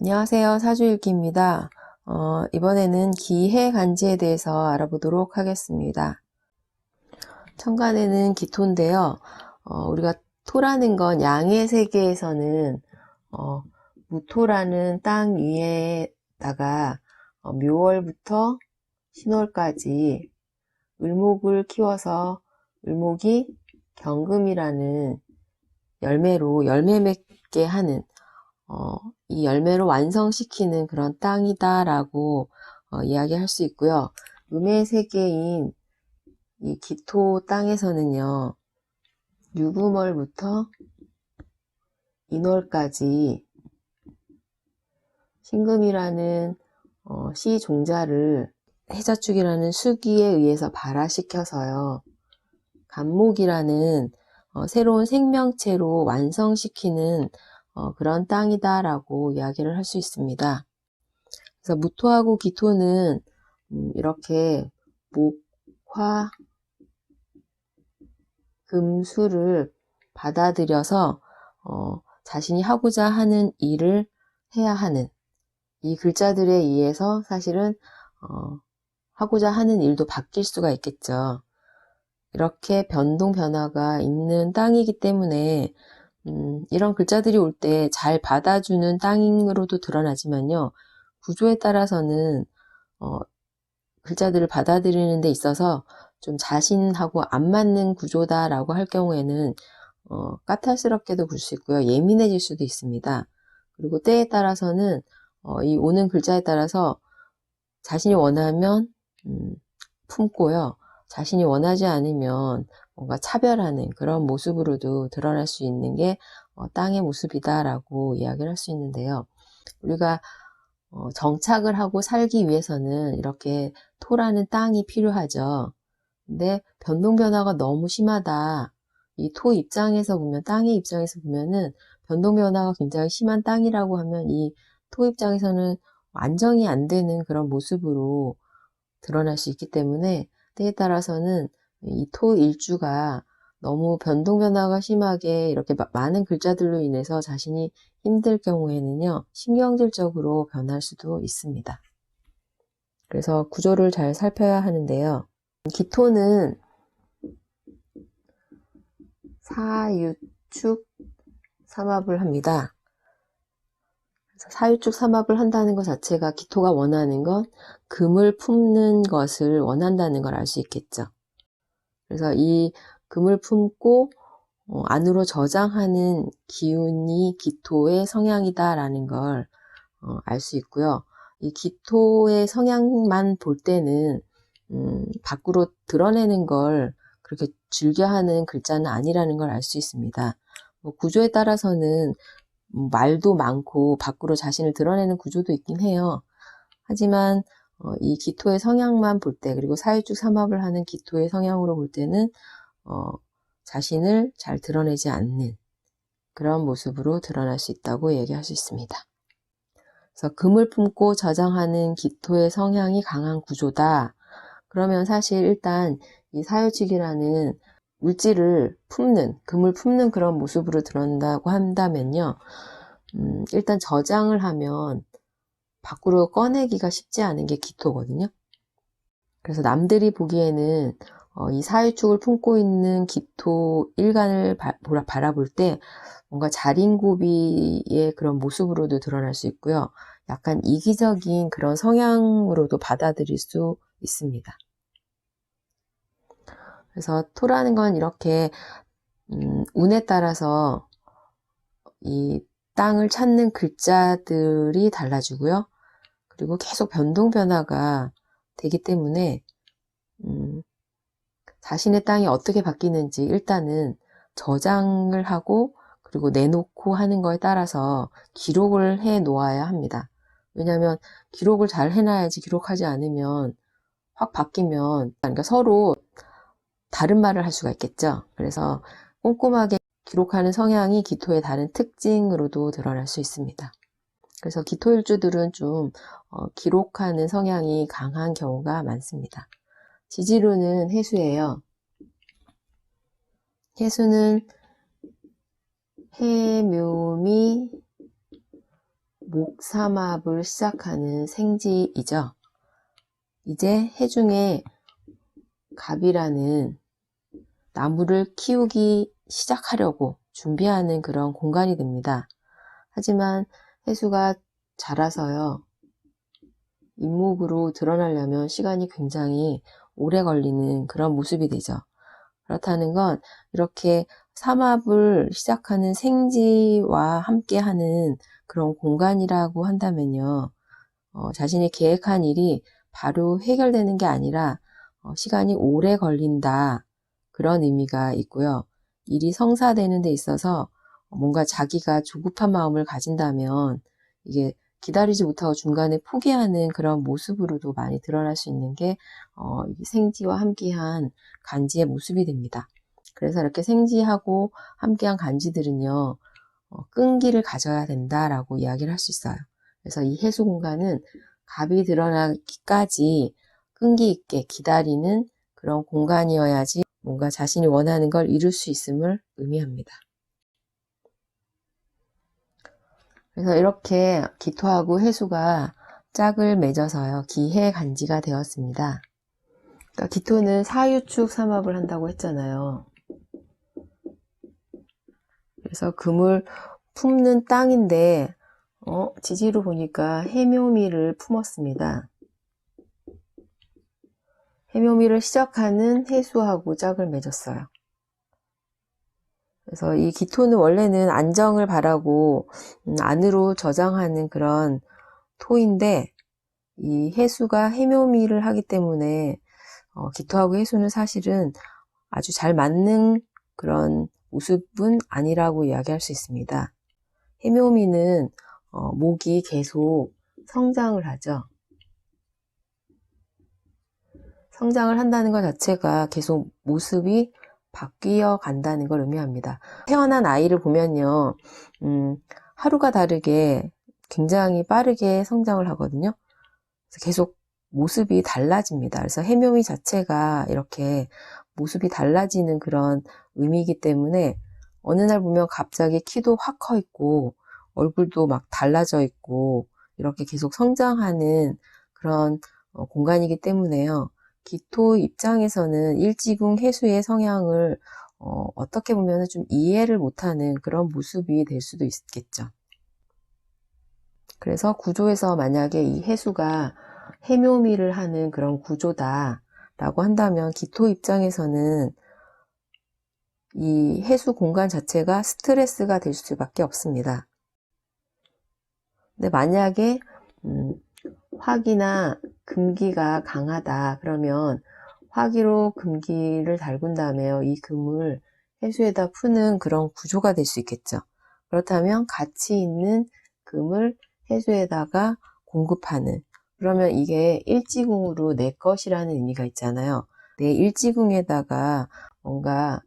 안녕하세요. 사주일기입니다. 이번에는 기해간지에 대해서 알아보도록 하겠습니다. 천간에는 기토인데요. 우리가 토라는 건 양의 세계에서는 무토라는 땅 위에다가 묘월부터 신월까지 을목을 키워서 을목이 경금이라는 열매로 열매 맺게 하는 이 열매로 완성시키는 그런 땅이다라고 이야기할 수 있고요. 음의 세계인 이 기토 땅에서는요, 유구월부터 인월까지 신금이라는 씨 종자를 해자축이라는 수기에 의해서 발화시켜서요, 간목이라는 새로운 생명체로 완성시키는 그런 땅이다라고 이야기를 할 수 있습니다. 그래서 무토하고 기토는 이렇게 목, 화, 금, 수를 받아들여서 자신이 하고자 하는 일을 해야 하는 이 글자들에 의해서 사실은 하고자 하는 일도 바뀔 수가 있겠죠. 이렇게 변동 변화가 있는 땅이기 때문에 이런 글자들이 올 때 잘 받아주는 땅으로도 드러나지만요. 구조에 따라서는 글자들을 받아들이는 데 있어서 좀 자신하고 안 맞는 구조다라고 할 경우에는 까탈스럽게도 볼 수 있고요. 예민해질 수도 있습니다. 그리고 때에 따라서는 이 오는 글자에 따라서 자신이 원하면 품고요. 자신이 원하지 않으면 뭔가 차별하는 그런 모습으로도 드러날 수 있는 게 땅의 모습이다라고 이야기를 할 수 있는데요. 우리가 정착을 하고 살기 위해서는 이렇게 토라는 땅이 필요하죠. 근데 변동 변화가 너무 심하다. 이 토 입장에서 보면, 땅의 입장에서 보면은 변동 변화가 굉장히 심한 땅이라고 하면 이 토 입장에서는 안정이 안 되는 그런 모습으로 드러날 수 있기 때문에 때에 따라서는 이 토 일주가 너무 변동 변화가 심하게 이렇게 많은 글자들로 인해서 자신이 힘들 경우에는요, 신경질적으로 변할 수도 있습니다. 그래서 구조를 잘 살펴야 하는데요. 기토는 사유축 삼합을 합니다. 사유축 삼합을 한다는 것 자체가 기토가 원하는 건 금을 품는 것을 원한다는 걸 알 수 있겠죠. 그래서 이 금을 품고 안으로 저장하는 기운이 기토의 성향이다라는 걸 알 수 있고요. 이 기토의 성향만 볼 때는 밖으로 드러내는 걸 그렇게 즐겨하는 글자는 아니라는 걸 알 수 있습니다. 구조에 따라서는 말도 많고 밖으로 자신을 드러내는 구조도 있긴 해요. 하지만 이 기토의 성향만 볼 때, 그리고 사유축 삼합을 하는 기토의 성향으로 볼 때는 자신을 잘 드러내지 않는 그런 모습으로 드러날 수 있다고 얘기할 수 있습니다. 그래서 금을 품고 저장하는 기토의 성향이 강한 구조다. 그러면 사실 일단 이 사유축이라는 물질을 품는, 금을 품는 그런 모습으로 드러난다고 한다면요. 일단 저장을 하면 밖으로 꺼내기가 쉽지 않은 게 기토거든요. 그래서 남들이 보기에는 이 사유축을 품고 있는 기토 일간을 바라볼 때 뭔가 자린고비의 그런 모습으로도 드러날 수 있고요. 약간 이기적인 그런 성향으로도 받아들일 수 있습니다. 그래서 토라는 건 이렇게 운에 따라서 이 땅을 찾는 글자들이 달라지고요. 그리고 계속 변동 변화가 되기 때문에 자신의 땅이 어떻게 바뀌는지 일단은 저장을 하고 그리고 내놓고 하는 거에 따라서 기록을 해 놓아야 합니다. 왜냐하면 기록을 잘 해놔야지, 기록하지 않으면 확 바뀌면 그러니까 서로 다른 말을 할 수가 있겠죠. 그래서 꼼꼼하게 기록하는 성향이 기토의 다른 특징으로도 드러날 수 있습니다. 그래서 기토일주들은 좀 기록하는 성향이 강한 경우가 많습니다. 지지루는 해수예요. 해수는 해묘미 목삼합을 시작하는 생지이죠. 이제 해중에 갑이라는 나무를 키우기 시작하려고 준비하는 그런 공간이 됩니다. 하지만 해수가 자라서요, 잇목으로 드러나려면 시간이 굉장히 오래 걸리는 그런 모습이 되죠. 그렇다는 건 이렇게 삼합을 시작하는 생지와 함께하는 그런 공간이라고 한다면요, 자신이 계획한 일이 바로 해결되는 게 아니라 시간이 오래 걸린다, 그런 의미가 있고요. 일이 성사되는 데 있어서 뭔가 자기가 조급한 마음을 가진다면 이게 기다리지 못하고 중간에 포기하는 그런 모습으로도 많이 드러날 수 있는 게 생지와 함께한 간지의 모습이 됩니다. 그래서 이렇게 생지하고 함께한 간지들은요, 끈기를 가져야 된다라고 이야기를 할 수 있어요. 그래서 이 해수 공간은 갑이 드러나기까지 끈기 있게 기다리는 그런 공간이어야지 뭔가 자신이 원하는 걸 이룰 수 있음을 의미합니다. 그래서 이렇게 기토하고 해수가 짝을 맺어서요, 기해간지가 되었습니다. 그러니까 기토는 사유축 삼합을 한다고 했잖아요. 그래서 금을 품는 땅인데 지지로 보니까 해묘미를 품었습니다. 해묘미를 시작하는 해수하고 짝을 맺었어요. 그래서 이 기토는 원래는 안정을 바라고 안으로 저장하는 그런 토인데, 이 해수가 해묘미를 하기 때문에 기토하고 해수는 사실은 아주 잘 맞는 그런 모습은 아니라고 이야기할 수 있습니다. 해묘미는 목이 계속 성장을 하죠. 성장을 한다는 것 자체가 계속 모습이 바뀌어 간다는 걸 의미합니다. 태어난 아이를 보면요, 하루가 다르게 굉장히 빠르게 성장을 하거든요. 그래서 계속 모습이 달라집니다. 그래서 해묘미 자체가 이렇게 모습이 달라지는 그런 의미이기 때문에 어느 날 보면 갑자기 키도 확 커 있고 얼굴도 막 달라져 있고 이렇게 계속 성장하는 그런 공간이기 때문에요. 기토 입장에서는 일지궁 해수의 성향을 어떻게 보면 좀 이해를 못하는 그런 모습이 될 수도 있겠죠. 그래서 구조에서 만약에 이 해수가 해묘미를 하는 그런 구조다 라고 한다면 기토 입장에서는 이 해수 공간 자체가 스트레스가 될 수밖에 없습니다. 근데 만약에 화기나 금기가 강하다 그러면 화기로 금기를 달군 다음에 이 금을 해수에다 푸는 그런 구조가 될 수 있겠죠. 그렇다면 가치 있는 금을 해수에다가 공급하는, 그러면 이게 일지궁으로 내 것이라는 의미가 있잖아요. 내 일지궁에다가 뭔가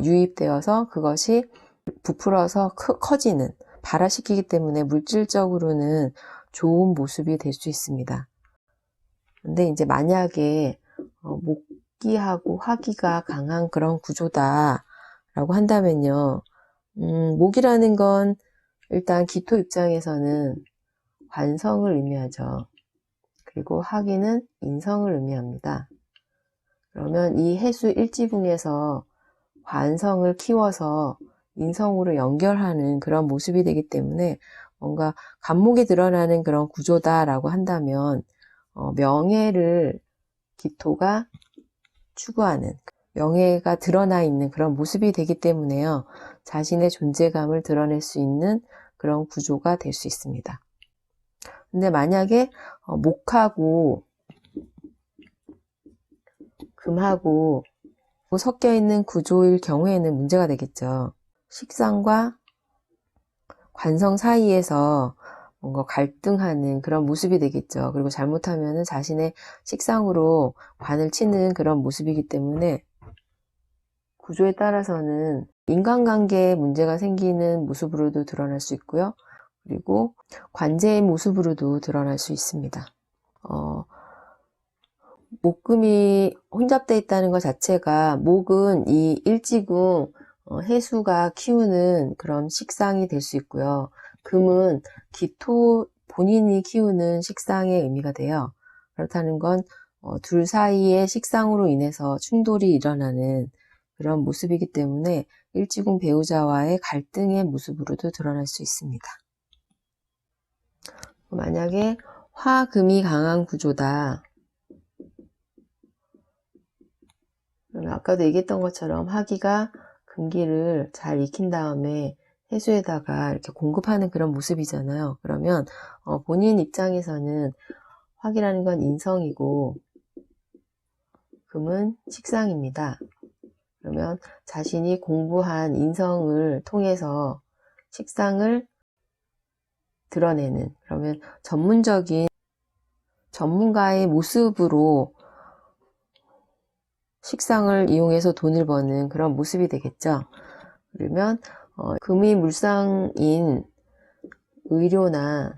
유입되어서 그것이 부풀어서 커지는, 발화시키기 때문에 물질적으로는 좋은 모습이 될 수 있습니다. 근데 이제 만약에 목기하고 화기가 강한 그런 구조다라고 한다면요, 목이라는 건 일단 기토 입장에서는 관성을 의미하죠. 그리고 화기는 인성을 의미합니다. 그러면 이 해수 일지궁에서 관성을 키워서 인성으로 연결하는 그런 모습이 되기 때문에 뭔가 간목이 드러나는 그런 구조다라고 한다면 명예를 기토가 추구하는, 명예가 드러나 있는 그런 모습이 되기 때문에요, 자신의 존재감을 드러낼 수 있는 그런 구조가 될 수 있습니다. 근데 만약에 목하고 금하고 섞여 있는 구조일 경우에는 문제가 되겠죠. 식상과 관성 사이에서 뭔가 갈등하는 그런 모습이 되겠죠. 그리고 잘못하면 자신의 식상으로 관을 치는 그런 모습이기 때문에 구조에 따라서는 인간관계에 문제가 생기는 모습으로도 드러날 수 있고요. 그리고 관제의 모습으로도 드러날 수 있습니다. 목금이 혼잡되어 있다는 것 자체가, 목은 이 일지궁 해수가 키우는 그런 식상이 될 수 있고요. 금은 기토 본인이 키우는 식상의 의미가 돼요. 그렇다는 건 둘 사이의 식상으로 인해서 충돌이 일어나는 그런 모습이기 때문에 일지궁 배우자와의 갈등의 모습으로도 드러날 수 있습니다. 만약에 화금이 강한 구조다. 그러면 아까도 얘기했던 것처럼 화기가 금기를 잘 익힌 다음에 해수에다가 이렇게 공급하는 그런 모습이잖아요. 그러면 본인 입장에서는 화기라는 건 인성이고 금은 식상입니다. 그러면 자신이 공부한 인성을 통해서 식상을 드러내는, 그러면 전문적인 전문가의 모습으로 식상을 이용해서 돈을 버는 그런 모습이 되겠죠. 그러면 금이 물상인 의료나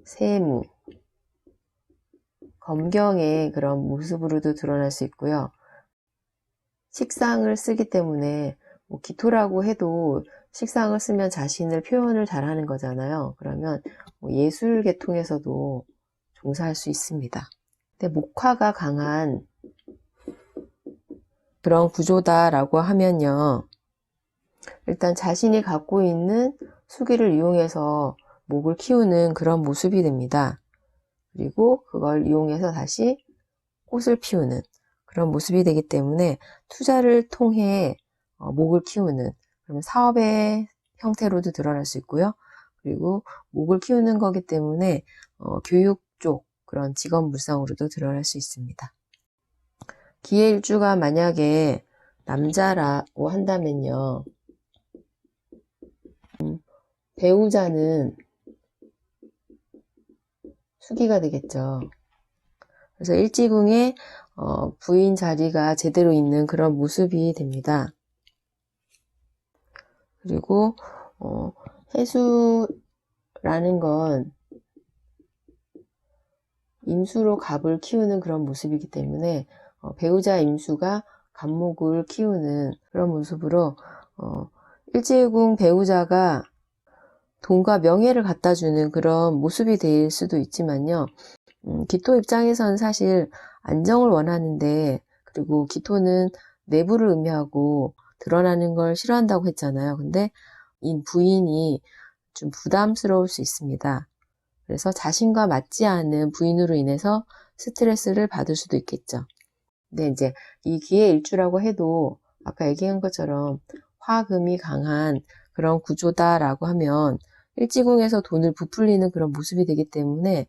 세무, 검경의 그런 모습으로도 드러날 수 있고요. 식상을 쓰기 때문에 기토라고 해도 식상을 쓰면 자신을 표현을 잘하는 거잖아요. 그러면 예술 계통에서도 종사할 수 있습니다. 근데 목화가 강한 그런 구조다라고 하면요. 일단 자신이 갖고 있는 수기를 이용해서 목을 키우는 그런 모습이 됩니다. 그리고 그걸 이용해서 다시 꽃을 피우는 그런 모습이 되기 때문에 투자를 통해 목을 키우는 그러면 사업의 형태로도 드러날 수 있고요. 그리고 목을 키우는 거기 때문에 교육 쪽 그런 직업 물상으로도 드러날 수 있습니다. 기해일주가 만약에 남자라고 한다면요. 배우자는 수기가 되겠죠. 그래서 일지궁에 부인 자리가 제대로 있는 그런 모습이 됩니다. 그리고 해수라는 건 임수로 갑을 키우는 그런 모습이기 때문에 배우자 임수가 갑목을 키우는 그런 모습으로 일지궁 배우자가 돈과 명예를 갖다 주는 그런 모습이 될 수도 있지만요. 기토 입장에서는 사실 안정을 원하는데, 그리고 기토는 내부를 의미하고 드러나는 걸 싫어한다고 했잖아요. 근데 이 부인이 좀 부담스러울 수 있습니다. 그래서 자신과 맞지 않은 부인으로 인해서 스트레스를 받을 수도 있겠죠. 근데 이제 이 기해 일주라고 해도 아까 얘기한 것처럼 화금이 강한 그런 구조다라고 하면 일지궁에서 돈을 부풀리는 그런 모습이 되기 때문에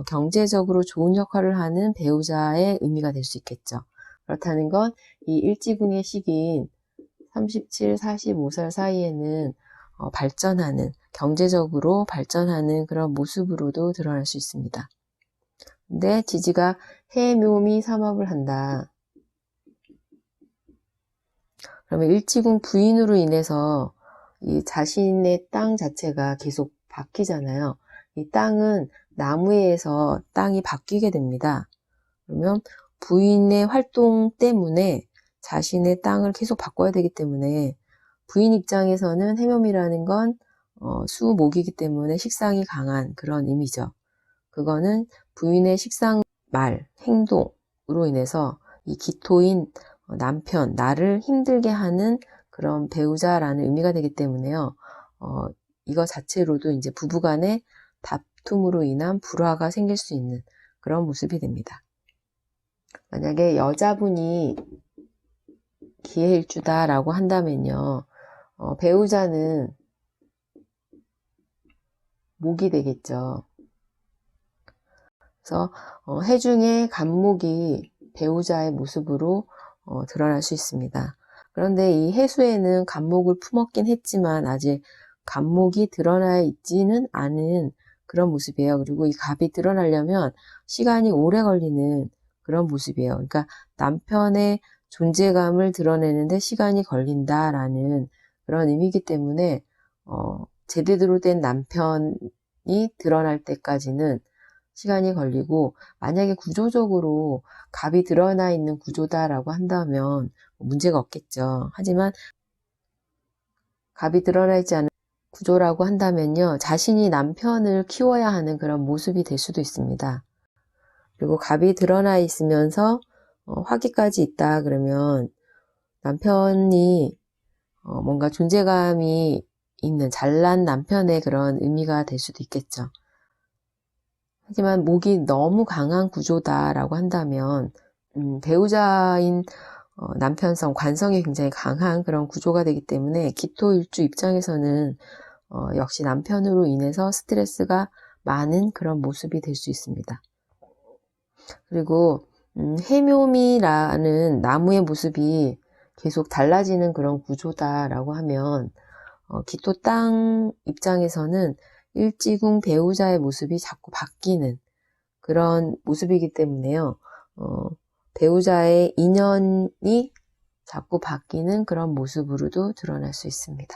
경제적으로 좋은 역할을 하는 배우자의 의미가 될 수 있겠죠. 그렇다는 건 이 일지궁의 시기인 37, 45살 사이에는 발전하는, 경제적으로 발전하는 그런 모습으로도 드러날 수 있습니다. 근데 지지가 해묘미 삼합을 한다. 그러면 일지궁 부인으로 인해서 이 자신의 땅 자체가 계속 바뀌잖아요. 이 땅은 나무에서 땅이 바뀌게 됩니다. 그러면 부인의 활동 때문에 자신의 땅을 계속 바꿔야 되기 때문에 부인 입장에서는 해묘미라는 건 수목이기 때문에 식상이 강한 그런 의미죠. 그거는 부인의 식상 말, 행동으로 인해서 이 기토인 남편, 나를 힘들게 하는 그런 배우자라는 의미가 되기 때문에요. 이거 자체로도 이제 부부간의 다툼으로 인한 불화가 생길 수 있는 그런 모습이 됩니다. 만약에 여자분이 기해일주다라고 한다면요. 배우자는 목이 되겠죠. 그래서 해중의 간목이 배우자의 모습으로 드러날 수 있습니다. 그런데 이 해수에는 간목을 품었긴 했지만 아직 간목이 드러나 있지는 않은 그런 모습이에요. 그리고 이 갑이 드러나려면 시간이 오래 걸리는 그런 모습이에요. 그러니까 남편의 존재감을 드러내는데 시간이 걸린다라는 그런 의미이기 때문에 제대로 된 남편이 드러날 때까지는 시간이 걸리고, 만약에 구조적으로 갑이 드러나 있는 구조다라고 한다면 문제가 없겠죠. 하지만 갑이 드러나 있지 않은 구조라고 한다면요. 자신이 남편을 키워야 하는 그런 모습이 될 수도 있습니다. 그리고 갑이 드러나 있으면서 화기까지 있다 그러면 남편이 뭔가 존재감이 있는 잘난 남편의 그런 의미가 될 수도 있겠죠. 하지만 목이 너무 강한 구조다라고 한다면 배우자인 남편성, 관성이 굉장히 강한 그런 구조가 되기 때문에 기토일주 입장에서는 역시 남편으로 인해서 스트레스가 많은 그런 모습이 될 수 있습니다. 그리고 해묘미라는 나무의 모습이 계속 달라지는 그런 구조다라고 하면 기토 땅 입장에서는 일지궁 배우자의 모습이 자꾸 바뀌는 그런 모습이기 때문에요. 배우자의 인연이 자꾸 바뀌는 그런 모습으로도 드러날 수 있습니다.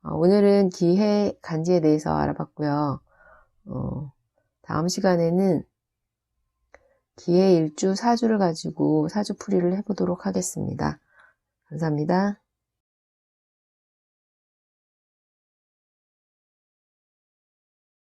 오늘은 기해 간지에 대해서 알아봤고요. 다음 시간에는 기해 일주 사주를 가지고 사주풀이를 해보도록 하겠습니다. 감사합니다.